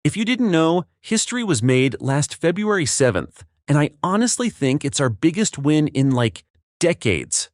If you didn't know, history was made last February 7th, and I honestly think it's our biggest win in decades.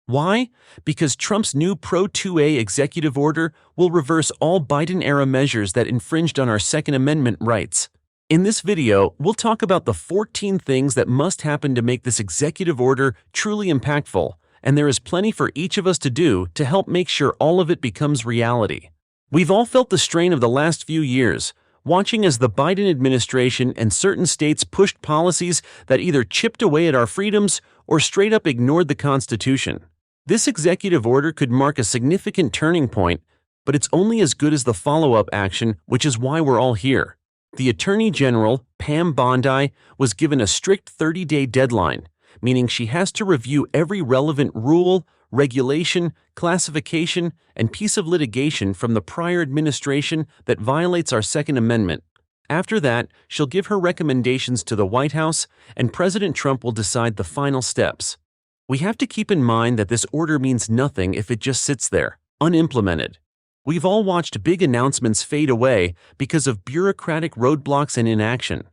Why? Because Trump's new Pro-2A executive order will reverse all Biden-era measures that infringed on our Second Amendment rights. In this video, we'll talk about the 14 things that must happen to make this executive order truly impactful, and there is plenty for each of us to do to help make sure all of it becomes reality. We've all felt the strain of the last few years, watching as the Biden administration and certain states pushed policies that either chipped away at our freedoms or straight up ignored the Constitution. This executive order could mark a significant turning point, but it's only as good as the follow-up action, which is why we're all here. The Attorney General, Pam Bondi, was given a strict 30-day deadline, meaning she has to review every relevant rule, regulation, classification, and piece of litigation from the prior administration that violates our Second Amendment. After that, she'll give her recommendations to the White House, and President Trump will decide the final steps. We have to keep in mind that this order means nothing if it just sits there, unimplemented. We've all watched big announcements fade away because of bureaucratic roadblocks and inaction.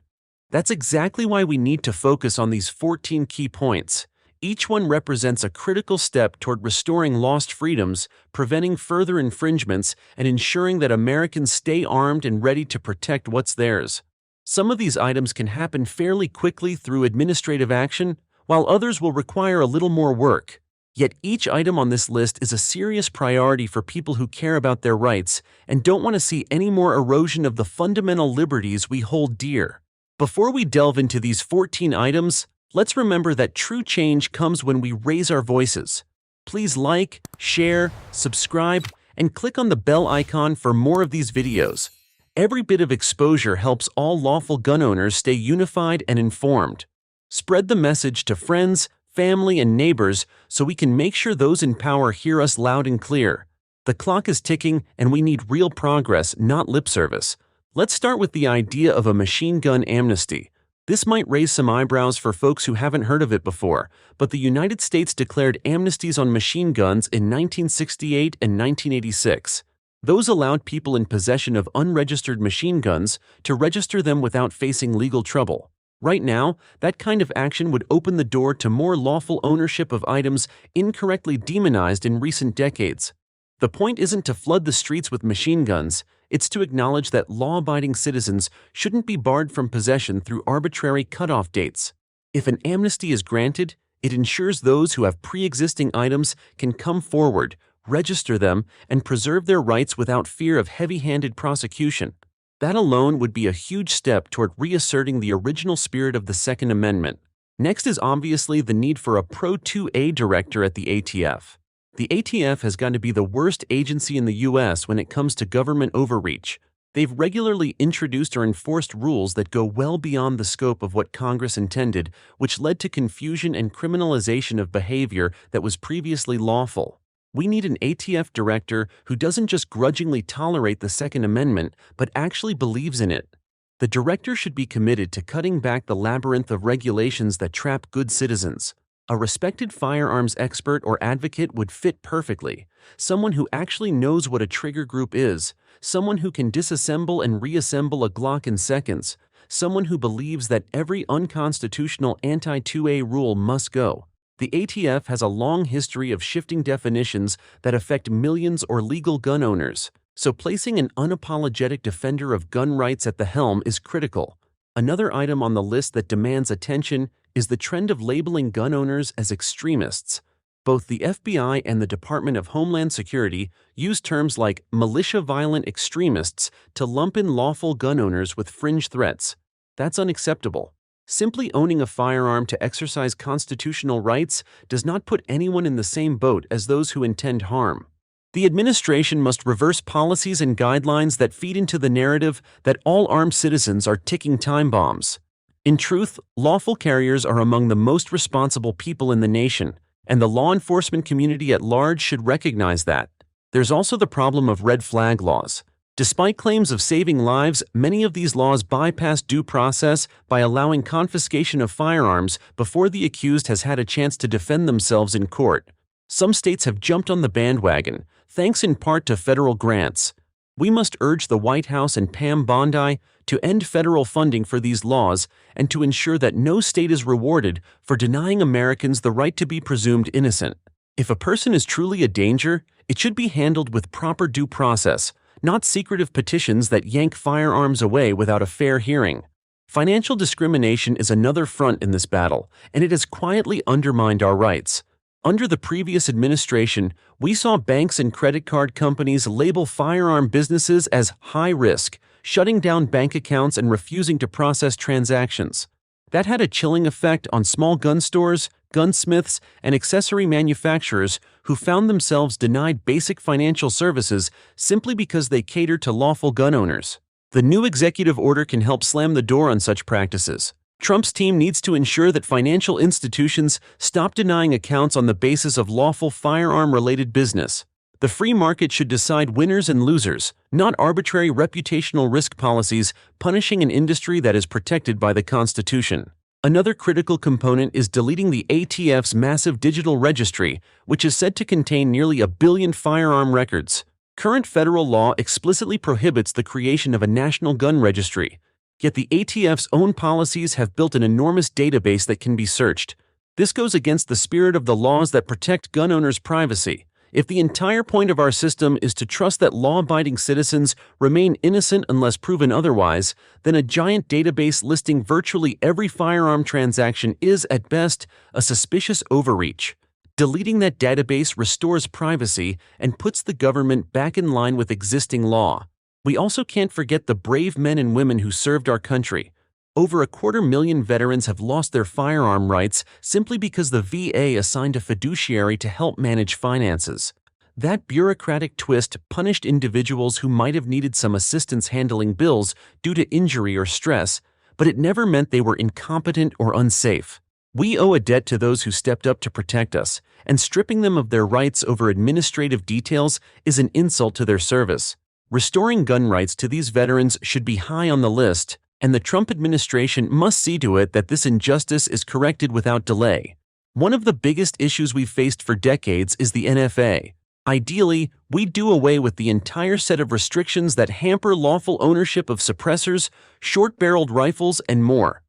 That's exactly why we need to focus on these 14 key points. Each one represents a critical step toward restoring lost freedoms, preventing further infringements, and ensuring that Americans stay armed and ready to protect what's theirs. Some of these items can happen fairly quickly through administrative action, while others will require a little more work. Yet each item on this list is a serious priority for people who care about their rights and don't want to see any more erosion of the fundamental liberties we hold dear. Before we delve into these 14 items, let's remember that true change comes when we raise our voices. Please like, share, subscribe, and click on the bell icon for more of these videos. Every bit of exposure helps all lawful gun owners stay unified and informed. Spread the message to friends, family, and neighbors so we can make sure those in power hear us loud and clear. The clock is ticking and we need real progress, not lip service. Let's start with the idea of a machine gun amnesty. This might raise some eyebrows for folks who haven't heard of it before, but the United States declared amnesties on machine guns in 1968 and 1986. Those allowed people in possession of unregistered machine guns to register them without facing legal trouble. Right now, that kind of action would open the door to more lawful ownership of items incorrectly demonized in recent decades. The point isn't to flood the streets with machine guns, it's to acknowledge that law-abiding citizens shouldn't be barred from possession through arbitrary cutoff dates. If an amnesty is granted, it ensures those who have pre-existing items can come forward, register them, and preserve their rights without fear of heavy-handed prosecution. That alone would be a huge step toward reasserting the original spirit of the Second Amendment. Next is obviously the need for a Pro-2A director at the ATF. The ATF has got to be the worst agency in the U.S. when it comes to government overreach. They've regularly introduced or enforced rules that go well beyond the scope of what Congress intended, which led to confusion and criminalization of behavior that was previously lawful. We need an ATF director who doesn't just grudgingly tolerate the Second Amendment, but actually believes in it. The director should be committed to cutting back the labyrinth of regulations that trap good citizens. A respected firearms expert or advocate would fit perfectly. Someone who actually knows what a trigger group is, someone who can disassemble and reassemble a Glock in seconds, someone who believes that every unconstitutional anti-2A rule must go. The ATF has a long history of shifting definitions that affect millions or legal gun owners, so placing an unapologetic defender of gun rights at the helm is critical. Another item on the list that demands attention is the trend of labeling gun owners as extremists. Both the FBI and the Department of Homeland Security use terms like militia violent extremists to lump in lawful gun owners with fringe threats. That's unacceptable. Simply owning a firearm to exercise constitutional rights does not put anyone in the same boat as those who intend harm. The administration must reverse policies and guidelines that feed into the narrative that all armed citizens are ticking time bombs. In truth, lawful carriers are among the most responsible people in the nation, and the law enforcement community at large should recognize that. There's also the problem of red flag laws. Despite claims of saving lives, many of these laws bypass due process by allowing confiscation of firearms before the accused has had a chance to defend themselves in court. Some states have jumped on the bandwagon, thanks in part to federal grants. We must urge the White House and Pam Bondi to end federal funding for these laws and to ensure that no state is rewarded for denying Americans the right to be presumed innocent. If a person is truly a danger, it should be handled with proper due process, not secretive petitions that yank firearms away without a fair hearing. Financial discrimination is another front in this battle, and it has quietly undermined our rights. Under the previous administration, we saw banks and credit card companies label firearm businesses as high risk, shutting down bank accounts and refusing to process transactions. That had a chilling effect on small gun stores, gunsmiths, and accessory manufacturers who found themselves denied basic financial services simply because they catered to lawful gun owners. The new executive order can help slam the door on such practices. Trump's team needs to ensure that financial institutions stop denying accounts on the basis of lawful firearm-related business. The free market should decide winners and losers, not arbitrary reputational risk policies punishing an industry that is protected by the Constitution. Another critical component is deleting the ATF's massive digital registry, which is said to contain nearly 1 billion firearm records. Current federal law explicitly prohibits the creation of a national gun registry, yet the ATF's own policies have built an enormous database that can be searched. This goes against the spirit of the laws that protect gun owners' privacy. If the entire point of our system is to trust that law-abiding citizens remain innocent unless proven otherwise, then a giant database listing virtually every firearm transaction is, at best, a suspicious overreach. Deleting that database restores privacy and puts the government back in line with existing law. We also can't forget the brave men and women who served our country. Over 250,000 veterans have lost their firearm rights simply because the VA assigned a fiduciary to help manage finances. That bureaucratic twist punished individuals who might have needed some assistance handling bills due to injury or stress, but it never meant they were incompetent or unsafe. We owe a debt to those who stepped up to protect us, and stripping them of their rights over administrative details is an insult to their service. Restoring gun rights to these veterans should be high on the list, and the Trump administration must see to it that this injustice is corrected without delay. One of the biggest issues we've faced for decades is the NFA. Ideally, we do away with the entire set of restrictions that hamper lawful ownership of suppressors, short-barreled rifles, and more.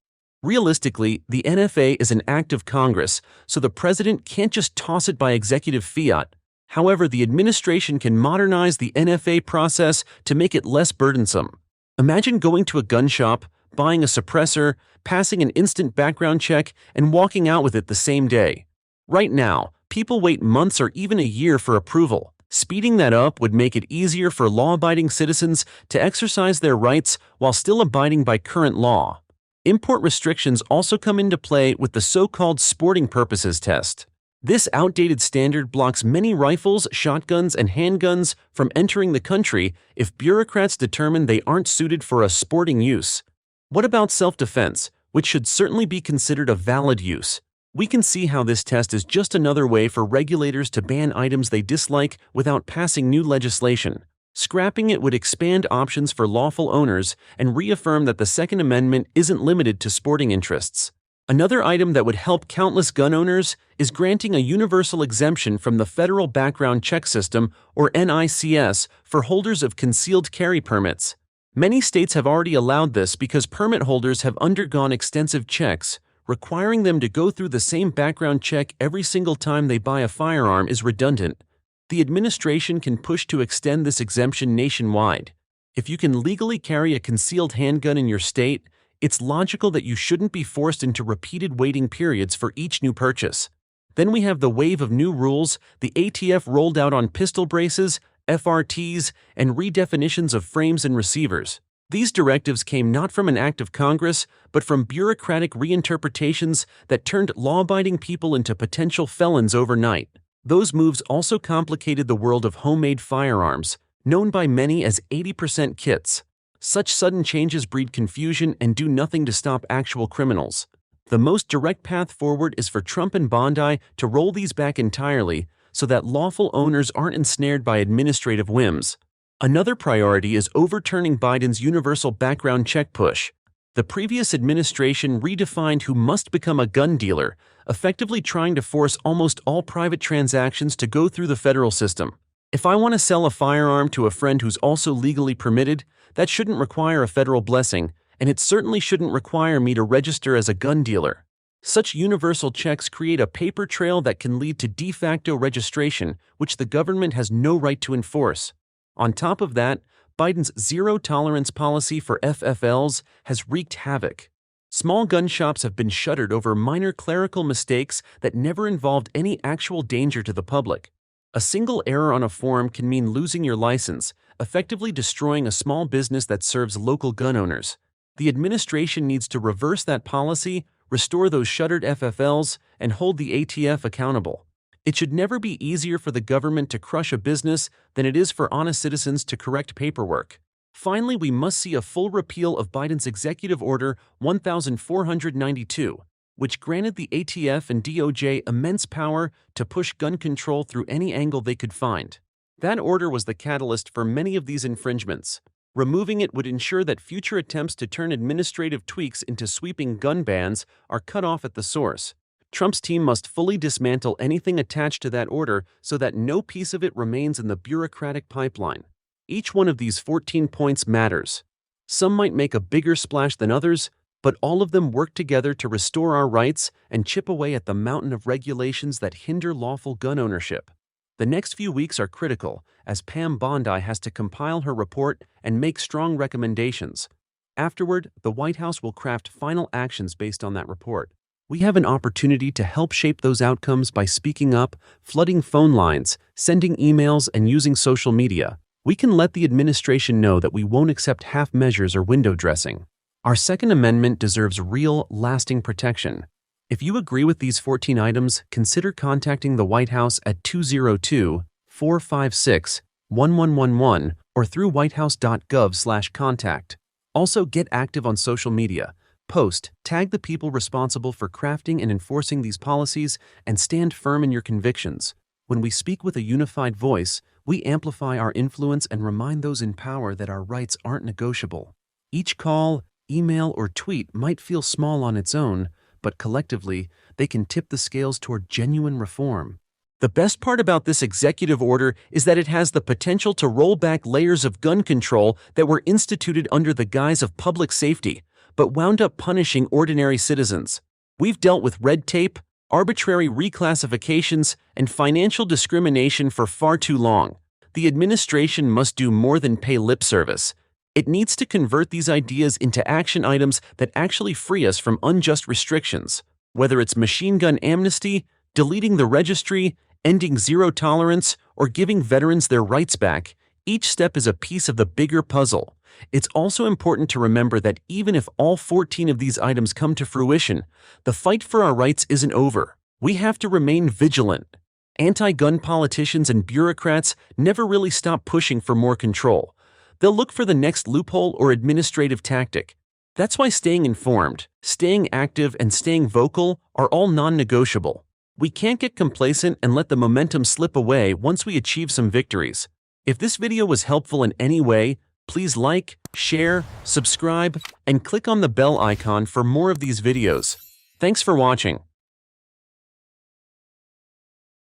Realistically, the NFA is an act of Congress, so the president can't just toss it by executive fiat. However, the administration can modernize the NFA process to make it less burdensome. Imagine going to a gun shop, buying a suppressor, passing an instant background check, and walking out with it the same day. Right now, people wait months or even a year for approval. Speeding that up would make it easier for law-abiding citizens to exercise their rights while still abiding by current law. Import restrictions also come into play with the so-called sporting purposes test. This outdated standard blocks many rifles, shotguns, and handguns from entering the country if bureaucrats determine they aren't suited for a sporting use. What about self-defense, which should certainly be considered a valid use? We can see how this test is just another way for regulators to ban items they dislike without passing new legislation. Scrapping it would expand options for lawful owners and reaffirm that the Second Amendment isn't limited to sporting interests. Another item that would help countless gun owners is granting a universal exemption from the Federal Background Check System, or NICS, for holders of concealed carry permits. Many states have already allowed this because permit holders have undergone extensive checks. Requiring them to go through the same background check every single time they buy a firearm is redundant. The administration can push to extend this exemption nationwide. If you can legally carry a concealed handgun in your state, it's logical that you shouldn't be forced into repeated waiting periods for each new purchase. Then we have the wave of new rules the ATF rolled out on pistol braces, FRTs, and redefinitions of frames and receivers. These directives came not from an act of Congress, but from bureaucratic reinterpretations that turned law-abiding people into potential felons overnight. Those moves also complicated the world of homemade firearms, known by many as 80% kits. Such sudden changes breed confusion and do nothing to stop actual criminals. The most direct path forward is for Trump and Bondi to roll these back entirely so that lawful owners aren't ensnared by administrative whims. Another priority is overturning Biden's universal background check push. The previous administration redefined who must become a gun dealer, effectively trying to force almost all private transactions to go through the federal system. If I want to sell a firearm to a friend who's also legally permitted, that shouldn't require a federal blessing, and it certainly shouldn't require me to register as a gun dealer. Such universal checks create a paper trail that can lead to de facto registration, which the government has no right to enforce. On top of that, Biden's zero-tolerance policy for FFLs has wreaked havoc. Small gun shops have been shuttered over minor clerical mistakes that never involved any actual danger to the public. A single error on a form can mean losing your license, effectively destroying a small business that serves local gun owners. The administration needs to reverse that policy, restore those shuttered FFLs, and hold the ATF accountable. It should never be easier for the government to crush a business than it is for honest citizens to correct paperwork. Finally, we must see a full repeal of Biden's Executive Order 1492, which granted the ATF and DOJ immense power to push gun control through any angle they could find. That order was the catalyst for many of these infringements. Removing it would ensure that future attempts to turn administrative tweaks into sweeping gun bans are cut off at the source. Trump's team must fully dismantle anything attached to that order so that no piece of it remains in the bureaucratic pipeline. Each one of these 14 points matters. Some might make a bigger splash than others, but all of them work together to restore our rights and chip away at the mountain of regulations that hinder lawful gun ownership. The next few weeks are critical, as Pam Bondi has to compile her report and make strong recommendations. Afterward, the White House will craft final actions based on that report. We have an opportunity to help shape those outcomes by speaking up, flooding phone lines, sending emails, and using social media. We can let the administration know that we won't accept half measures or window dressing. Our Second Amendment deserves real, lasting protection. If you agree with these 14 items, consider contacting the White House at 202-456-1111 or through whitehouse.gov/contact. Also, get active on social media. Post, tag the people responsible for crafting and enforcing these policies, and stand firm in your convictions. When we speak with a unified voice, we amplify our influence and remind those in power that our rights aren't negotiable. Each call, email, or tweet might feel small on its own, but collectively, they can tip the scales toward genuine reform. The best part about this executive order is that it has the potential to roll back layers of gun control that were instituted under the guise of public safety, but wound up punishing ordinary citizens. We've dealt with red tape, arbitrary reclassifications, and financial discrimination for far too long. The administration must do more than pay lip service. It needs to convert these ideas into action items that actually free us from unjust restrictions. Whether it's machine gun amnesty, deleting the registry, ending zero tolerance, or giving veterans their rights back, each step is a piece of the bigger puzzle. It's also important to remember that even if all 14 of these items come to fruition, the fight for our rights isn't over. We have to remain vigilant. Anti-gun politicians and bureaucrats never really stop pushing for more control. They'll look for the next loophole or administrative tactic. That's why staying informed, staying active, and staying vocal are all non-negotiable. We can't get complacent and let the momentum slip away once we achieve some victories. If this video was helpful in any way, please like, share, subscribe, and click on the bell icon for more of these videos. Thanks for watching.